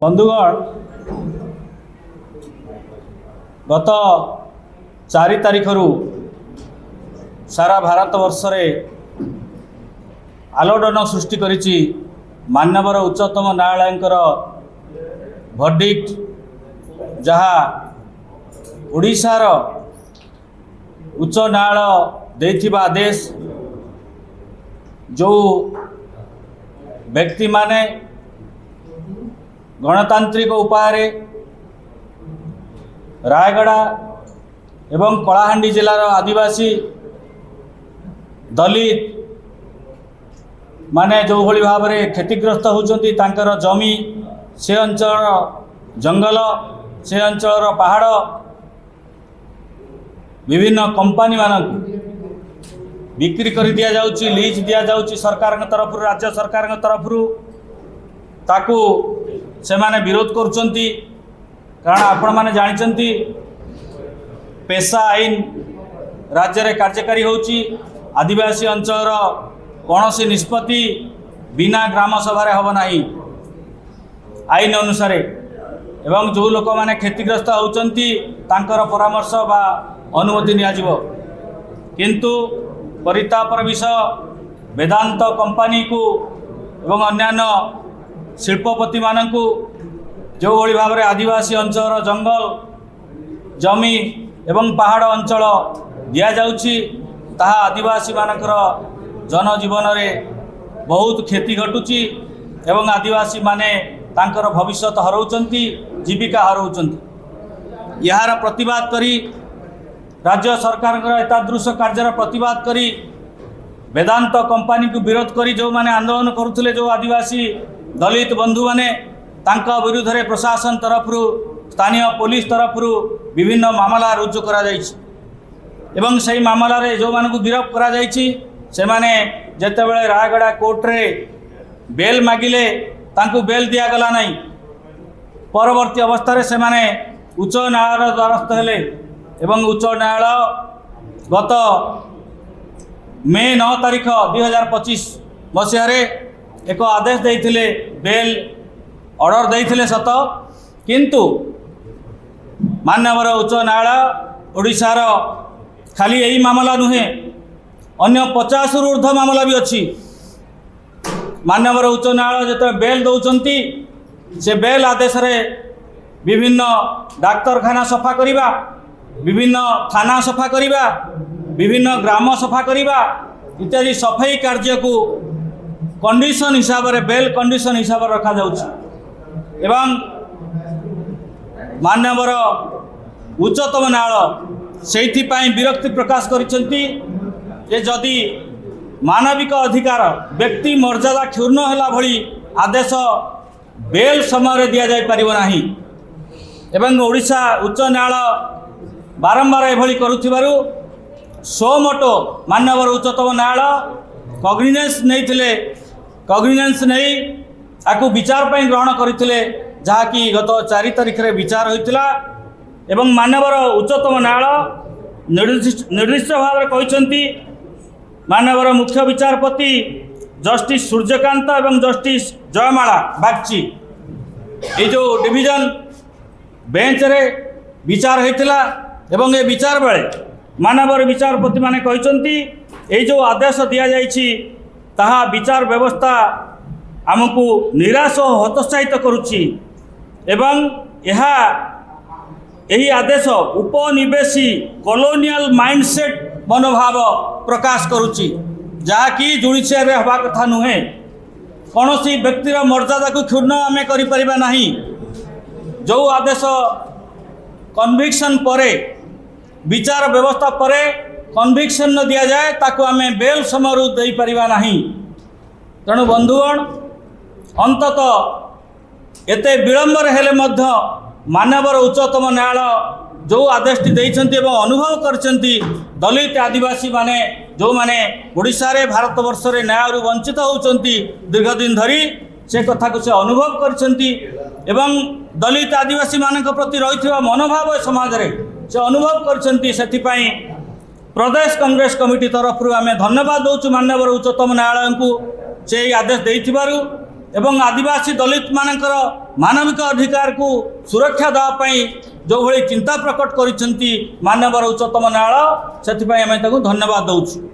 बंधुगण गत 4 तारिख सारा भारत वर्ष रे आलोड़न सृष्टि करिछि माननीय उच्चतम न्यायालय वर्डिक्ट जहाँ ओडिशार उच्च न्यायालय देथिबा आदेश जो व्यक्ति माने गणतांत्रिक उपाय रायगड़ा एवं कलाहांडी जिलार आदिवासी दलित माने जो भली भाव में क्षतिग्रस्त होती तांकर जमी से अंचल जंगल से अंचल पहाड़ विभिन्न कंपनी मानक बिक्री कर दि जाउची लीज दि जाउची सरकार तरफ राज्य सरकार तरफ ताकू से माने विरोध करुचंती कारण आपण माने जानिचंती पेशा आईन राज्य रे कार्यकारी होची आदिवासी अंचल कौन सी निष्पत्ति बिना ग्राम सभा रे हब नाही आईन अनुसार एवं जो लोक माने क्षतिग्रस्त होचंती तांकर परामर्श बा अनुमति निया जिवो किंतु परितापर विषय वेदांत कंपनी को एवं अन्यान्य शिल्पपति मानकु जो भली भाव में आदिवासी अंचल जंगल जमी एवं पहाड़ अंचल दि जाउछि ताहा आदिवासी मानकर जनजीवन रे बहुत क्षति घटुची एवं आदिवासी माने तांकर भविष्य हरौचंती जीविका हरौचंती यार प्रतिवाद करी राज्य सरकार एतादृश कार्यर प्रतिवाद करी वेदांत कंपनी को विरोध करी जो माने आंदोलन करुथिले जो आदिवासी दलित बंधु माने तांका विरुद्ध रे प्रशासन तरफ स्थानीय पुलिस तरफ विभिन्न मामला रुजु करा जायछि एवं सही मामला रे जो मानकु गिरफ्त करा जायछि से माने जेतेबेले रायगड़ा कोर्ट रे बेल मागिले तांकु बेल दिया गला नहीं परवर्ती अवस्था रे से माने उच्च न्यायालय द्वारस्थ हेले एवं उच्च न्यायालय गत मे 9 तारिख 2025 मसीह रे एक आदेश देइथिले बेल ऑर्डर देइथिले सत किंतु माननीय उच्च न्यायालय ओडिशार खाली यही मामला नुहे अन्य 50 रु ऊर्ध्व मामला भी अच्छी माननीय उच्च न्यायालय जो बेल दौरान से बेल आदेश रे विभिन्न डाक्तरखाना सफा करिबा विभिन्न थाना सफा करिबा विभिन्न ग्राम सफा करिबा इत्यादि सफाई कार्य को कंडीशन हिसाब रे बेल कंडीशन हिसाब रे रखा जाउछि एवं माननीय उच्चतम न्यायालय सेठी पई विरक्ति प्रकाश करिसेंती जे जदि मानविक अधिकार व्यक्ति मर्यादा क्षुण्ण होला भली आदेश बेल समय दिया जाय परिबो नाही एवं ओडिशा उच्च न्यायालय बारंबार एभली करुथिबारु सोमोटो माननीय उच्चतम न्यायालय कग्निजेंस नहीं आकु विचार पर ग्रहण करते जहाँकि गत 4 तारिख रे विचार होता एवं माननीय उच्चतम न्यायालय निर्दिष्ट भाव में कहते माननीय मुख्य विचारपति जस्टिस सूर्यकांत एवं जस्टिस जयमाला बागची ये जो डिविजन बेंच रे विचार होता एवं ये विचार बेले माननीय विचारपति माने कहते ये जो आदेश दि जाइछि ताहा विचार व्यवस्था आमको निराश और हतोत्साहित करुछि एवं यही आदेश उपनिवेशी कॉलोनियल माइंडसेट मनोभाव प्रकाश करुछि जहाँकि जुडिशियल रे हवा कथा नुहे कौन सी व्यक्तिर मर्यादा को क्षुण्ण आमे करि परिबा नाही जो आदेश कन्विक्शन परे विचार व्यवस्था परे कन्विक्शन न दिया जाए ताकू आमे बेल समय दे परिबा नाही तेणु बंधुगण अंततः एते विलंबर हेले मध्य माननीय उच्चतम न्यायालय जो आदेश देइछन्ति एवं अनुभव करछन्ति दलित आदिवासी माने जो माने ओडिशा रे भारत वर्ष रे न्याय वंचित होउछन्ति दीर्घ दिन धरी से कथा को से अनुभव करछन्ति एवं दलित आदिवासी मानक प्रति रहिथिबा मनोभाव समाज रे से अनुभव करछन्ति सेथिपाई प्रदेश कांग्रेस कमिटी तरफ आम धन्यवाद दौचु माननीय उच्चतम न्यायालय को से आदेश देथिबारु एवं आदिवासी दलित मानकर मानविक अधिकार को सुरक्षा देवाई जो भली चिंता प्रकट कर मानवर उच्चतम न्यायालय से धन्यवाद दौर।